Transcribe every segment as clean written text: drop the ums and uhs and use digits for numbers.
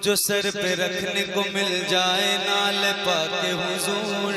جو سر پہ رکھنے کو مل جائے نال پاک حضور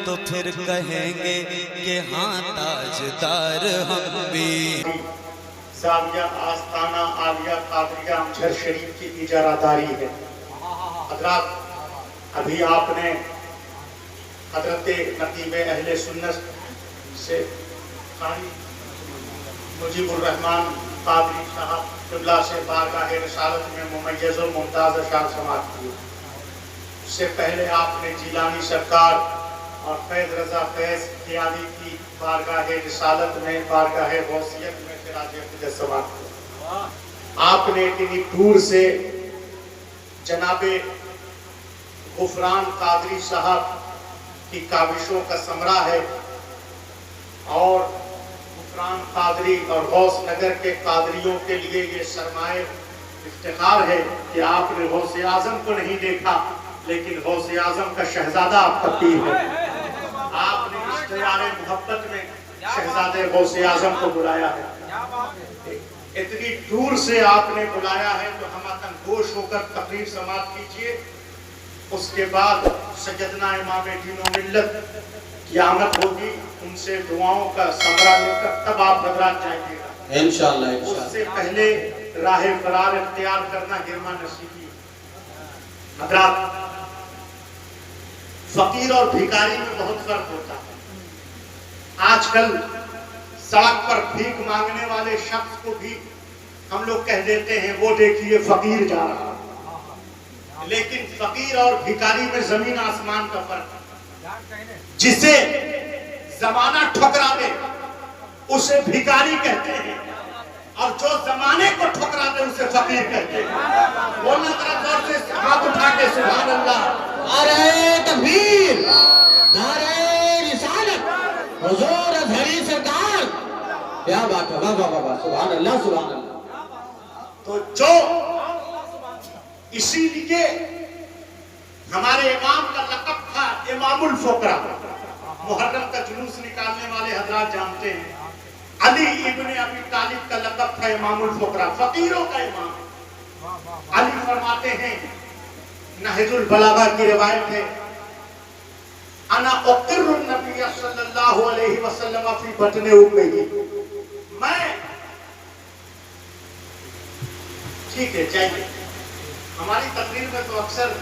تو پھر کہیں گے کہ ہاں تاجدار ہم بھی. زاویہ آستانہ عالیہ قادریہ امجھر شریف کی اجارہ داری ہے. حضرات ابھی آپ نے حضرت نقیب اہل سنت سے قاری مجیب الرحمن قادری صاحب قبلہ سے بارگاہ رسالت میں ممیز و ممتاز اشعار سماعت کیے. اس سے پہلے آپ نے جیلانی سرکار اور فیض رضا فیض قیادی کی بارگاہ رسالت میں بارگاہ غوثیت میں خراج عقیدت سماعت کیا. آپ نے اتنی دور سے جناب غفران قادری صاحب کی کاوشوں کا ثمرہ ہے اور غفران قادری اور غوث نگر کے قادریوں کے لیے یہ سرمایہ افتخار ہے کہ آپ نے غوث اعظم کو نہیں دیکھا لیکن غوث اعظم کا شہزادہ آپ کا پیر ہے. آپ نے اشتیاق محبت میں شہزادہ غوث اعظم کو بلایا ہے. اتنی دور سے آپ نے بلایا ہے تو ہم گوش ہو کر تقریر سماعت کیجئے. اس کے بعد سیدنا امام دین و ملت کی آمد ہوگی, ان سے دعاؤں کا ثمرہ لے کر تب آپ حضرات جائیں گے انشاءاللہ. اس سے پہلے راہ فرار اختیار کرنا گرما نصیبی. حضرات فقیر اور بھیکاری میں بہت فرق ہوتا ہے. آج کل سڑک پر بھیک مانگنے والے شخص کو بھی ہم لوگ کہہ دیتے ہیں وہ دیکھیے فقیر جا رہا, لیکن فقیر اور بھیکاری میں زمین آسمان کا فرق ہے. جسے زمانہ ٹھکرا دے اسے بھیکاری کہتے ہیں اور جو زمانے کو ٹھکرا دے اسے فقیر کہتے ہیں. بولنا ذرا زور سے ہاتھ اٹھا کے سبحان اللہ. نعرہ تکبیر, نعرہ رسالت, حضور اظہری سرکار. کیا بات ہے, واہ واہ واہ, سبحان اللہ سبحان اللہ. تو جو اسی لیے ہمارے امام کا لقب تھا امام الفقراء. محرم کا جلوس نکالنے والے حضرات جانتے ہیں علی ابن ابی طالب کا لقب تھا امام الفقراء, فقیروں کا امام. علی فرماتے ہیں, نہج البلاغہ کی روایت ہے, انا اقر النبی صلی اللہ علیہ وسلم فی بطن امہ. میں ٹھیک ہے جائیے, ہماری تقریر میں تو اکثر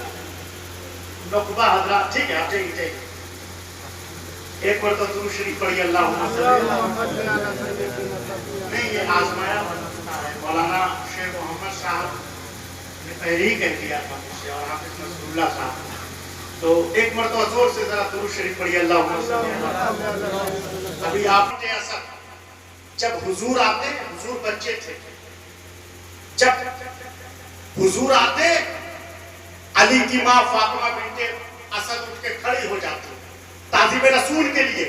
نقبہ حضرات, ٹھیک ہے آپ جائیے جائیے. ایک بار تو درود شریف پڑھی اللہم صلی اللہ نہیں, یہ آزمایا مولانا شیخ محمد صاحب نے تحریک کیا تھا مجھ سے اور حافظ نصر اللہ صاحب. تو ایک مرتبہ زور سے ذرا درود شریف پڑھی اللہم صلی اللہ. ابھی آپ نے ایسا جب حضور آتے, حضور بچے تھے, جب حضور آتے علی کی ماں فاطمہ بنت اسد اٹھ کے کھڑی ہو جاتی تعظیم رسول کے لیے.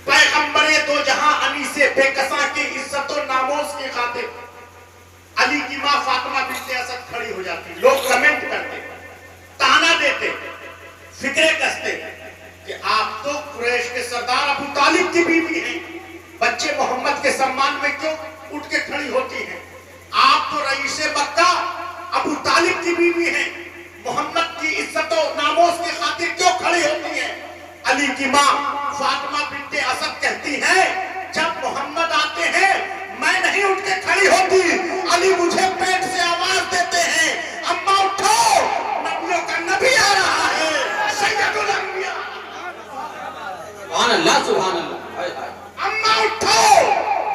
پیغمبر دو جہاں انیس بے کساں کی عزت و ناموس کی خاطر علی کی ماں فاطمہ بنت اسد کھڑی ہو جاتی. لوگ کمنٹ کرتے, تانا دیتے, فکرے کستے کہ آپ تو قریش کے سردار ابو طالب کی بیوی ہیں, بچے محمد کے سمان میں کیوں اٹھ کے کھڑی ہوتی ہیں؟ آپ تو رئیس مکہ ابو طالب کی بیوی ہیں, محمد کی عزت و ناموس کی خاطر کیوں کھڑی ہوتی ہیں؟ علی کی ماں فاطمہ بنت اسد کہتی ہے جب محمد آتے ہیں میں نہیں اٹھ کے کھڑی ہوتی, علی مجھے پیٹ سے آواز دیتے ہیں اماں اٹھو, نبیوں کا نبی آ رہا ہے, سید الانبیاء. سبحان اللہ سبحان اللہ. اماں اٹھو,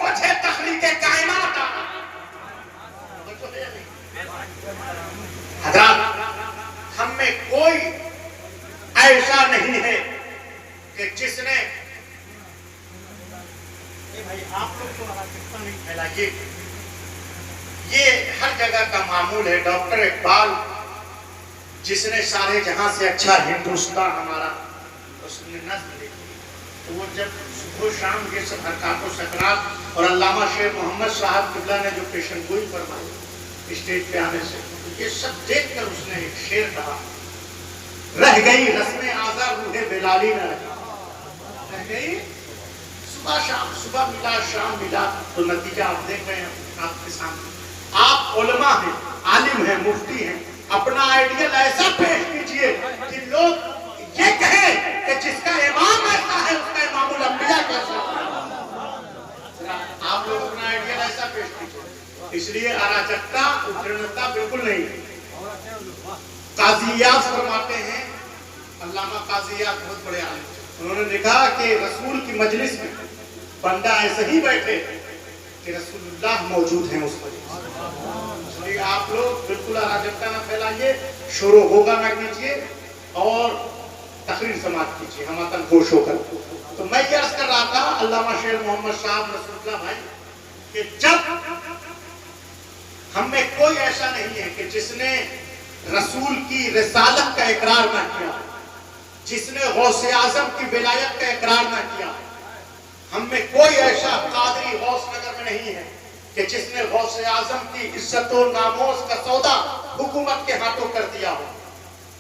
وجہ تخلیق کائنات. حضرات ہم میں کوئی ایسا نہیں ہے کہ جس نے بھائی آپ لوگ تو کتنا نہیں پھیلائیے, یہ ہر جگہ کا معمول ہے. ڈاکٹر اقبال جس نے سارے جہاں سے اچھا ہندوستان ہمارا, اس نے نظم لکھی, تو وہ جب صبح و شام یہ سب حرکات و سکرات اور علامہ شیخ محمد صاحب قبلہ نے جو پیشن گوئی فرمائی اسٹیج پہ آنے سے, یہ سب دیکھ کر اس نے ایک شعر کہا, رہ گئی رسم آزا روح بلالی نہ رہ گئی. صبح شام, صبح ملا شام ملا, تو نتیجہ آپ دیکھ رہے ہیں آپ کے سامنے. آپ علماء ہیں, عالم ہیں, مفتی ہیں, اپنا آئیڈیل ایسا پیش کیجئے کہ لوگ یہ کہیں کہ جس کا امام ایسا ہے اس کا امام الانبیاء کیسا ہے. آپ لوگ اپنا آئیڈیل ایسا پیش کیجئے. اس لیے اراجکتا اجڑتا بالکل نہیں. قاضی ایاز فرماتے ہیں, علامہ قاضی ایاز بہت بڑے عالم, انہوں نے لکھا کہ رسول کی مجلس میں بندہ ایسے ہی بیٹھے کہ رسول اللہ موجود ہیں اس مجلس. اس لیے آپ لوگ بالکل اراجکتا نہ پھیلائیے, شور و غوغا نہ کیجیے اور تقریر سماعت کیجیے ہم وطن خوش ہو کر. تو میں یہ عرض کر رہا تھا علامہ شیر محمد صاحب رسول اللہ بھائی کہ جب ہم میں کوئی ایسا نہیں ہے کہ جس نے رسول کی رسالت کا اقرار نہ کیا, جس نے غوث اعظم کی ولایت کا اقرار نہ کیا. ہم میں کوئی ایسا قادری غوث نگر میں نہیں ہے کہ جس نے غوث اعظم کی عزت و ناموس کا سودا حکومت کے ہاتھوں کر دیا ہو.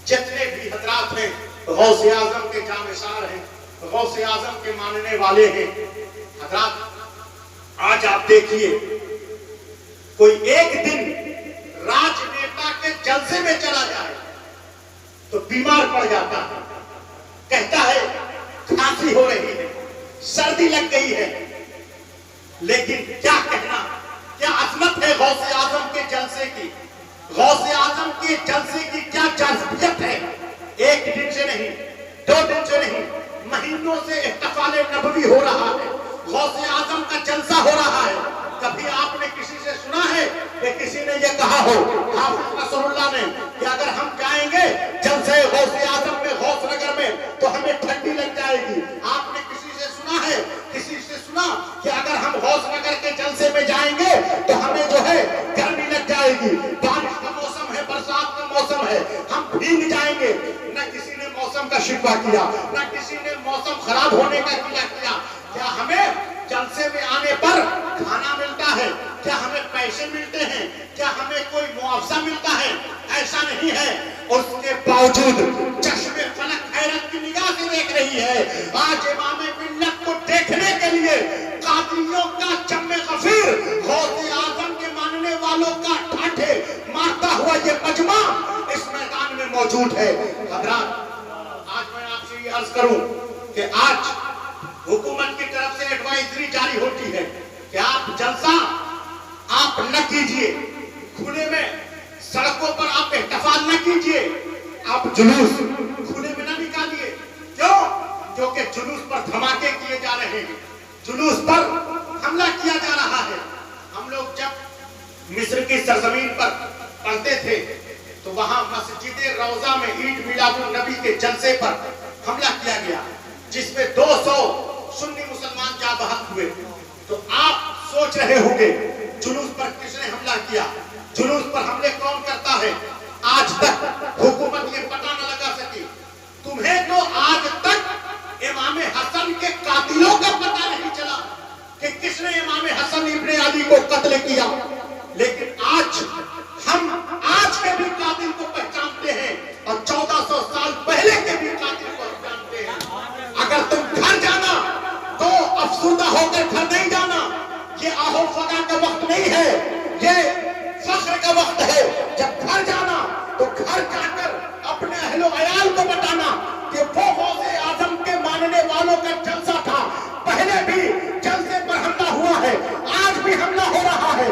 جتنے بھی حضرات ہیں غوث اعظم کے جانثار ہیں, غوث اعظم کے ماننے والے ہیں. حضرات آج آپ دیکھیے کوئی ایک دن راج نیتا کے جلسے میں چلا جائے تو بیمار پڑ جاتا ہے, کہتا ہے کھانسی ہو رہی ہے, سردی لگ گئی ہے. لیکن کیا کہنا, کیا عظمت ہے غوث اعظم کے جلسے کی, غوث اعظم کے جلسے کی کیا جاذبیت ہے. ایک دن سے نہیں, 2 دن سے نہیں, مہینوں سے احتفال نبوی ہو رہا ہے, غوث اعظم کا جلسہ ہو رہا ہے. کبھی آپ نے کسی سے سنا ہے کہ کسی نے یہ کہا ہو حافظ نصر اللہ نے کہ اگر ہم جائیں گے جلسے غوث اعظم میں غوث نگر میں تو ہمیں ٹھنڈی لگ جائے گی. آپ نے کسی سے سنا ہے, کسی سے سنا کہ اگر ہم غوث نگر کے جلسے میں جائیں گے تو ہمیں جو ہے گرمی لگ جائے گی, بارش کا موسم ہے, برسات کا موسم ہے, ہم بھیگ جائیں گے. نہ کسی نے موسم کا شکوہ کیا, نہ کسی نے موسم خراب ہونے کا کیا. کیا ہمیں جلسے میں آنے پر کھانا ملتا ہے, کیا ہمیں پیسے ملتے ہیں, کیا ہمیں کوئی معاوضہ ملتا ہے؟ ایسا نہیں ہے. اس کے باوجود چشم فلک حیرت کی نگاہ سے دیکھ رہی ہے. آج امام ملت کو دیکھنے کے لیے قادریوں کا چم غفیر, غوث اعظم کے ماننے والوں کا ٹھاٹھے مارتا ہوا یہ مجمع اس میدان میں موجود ہے. حضرات آج میں آپ سے یہ عرض کروں کہ آج حکومت کی طرف سے ایڈوائزری جاری ہوتی ہے کہ آپ جلسہ آپ نہ کیجئے, کھلے میں سڑکوں پر آپ احتفال نہ کیجئے, آپ جلوس کھلے میں نہ نکالیے. کیوں؟ کیونکہ جلوس پر دھماکے کیے جا رہے ہیں, جلوس پر حملہ کیا جا رہا ہے. ہم لوگ جب مصر کی سرزمین پر پڑھتے تھے تو وہاں مسجد روضہ میں عید میلاد النبی کے جلسے پر حملہ کیا گیا جس میں 200 سنی مسلمان جاں بحق ہوئے. تو آپ سوچ رہے ہوں گے جلوس پر کس نے حملہ کیا, جلوس پر حملے کون کرتا ہے. آج تک حکومت یہ پتہ نہ لگا سکی. تمہیں تو آج تک امام حسن کے قاتلوں کا پتہ نہیں چلا کہ کس نے امام حسن ابن علی کو قتل کیا. لیکن آج ہم آج کے بھی قاتل کو پہچانتے ہیں اور 1400 سال پہلے کے بھی قاتل کو پہچانتے ہیں. اگر تم گھر جانا تو افسردہ ہو کر گھر نہیں جانا. یہ آہو فضا کا وقت نہیں ہے, یہ فخر کا وقت ہے. جب گھر جانا تو گھر جا کر اپنے اہل و عیال کو بتانا کہ وہ غوث اعظم کے ماننے والوں کا جلسہ تھا. پہلے بھی جلسے پر حملہ ہوا ہے, آج بھی حملہ ہو رہا ہے,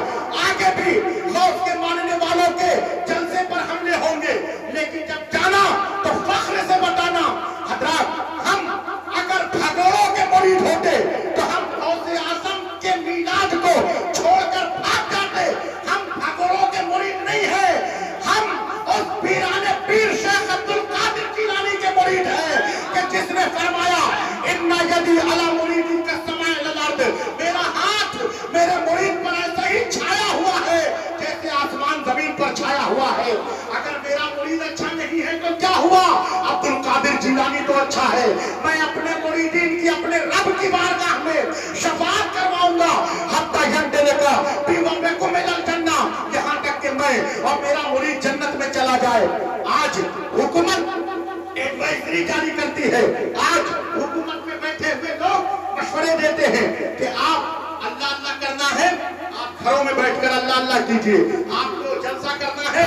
آگے بھی غوث کے ماننے والوں کے جلسے پر حملے ہوں گے. لیکن جب جانا تو فخر سے بتانا. حضرات ہم اگر بھگوڑوں کے مرید ہوتے تو ہم غوث اعظم کے میلاد کو چھوڑ کر بھاگ جاتے. ہم بھگوڑوں کے مرید نہیں ہیں, ہم اس پیرانے پیر شیخ عبد القادر جیلانی کے مرید ہیں کہ جس نے فرمایا ان یدی علی مریدی کالسماء علی الارض, میرا ہاتھ میرے مرید پر ایسا ہی چھایا ہوا ہے جیسے آسمان زمین پر چھایا ہوا ہے. اگر میرا مرید اچھا نہیں ہے تو کیا ہوا, عبد القادر جیلانی تو اچھا ہے. میں اپنے مریدین کی اپنے رب کی بارگاہ میں شفاعت کرواؤں گا حتی ینطلق بکم الی الجنہ, یہاں تک کہ میں اور میرا مرید جنت میں چلا جائے. آج حکومت ایڈوائزری جاری کرتی ہے, آج حکومت میں بیٹھے ہوئے لوگ مشورے دیتے ہیں کہ آپ اللہ اللہ کرنا ہے, آپ گھروں میں بیٹھ کر اللہ اللہ کیجئے. آپ کو جلسہ کرنا ہے,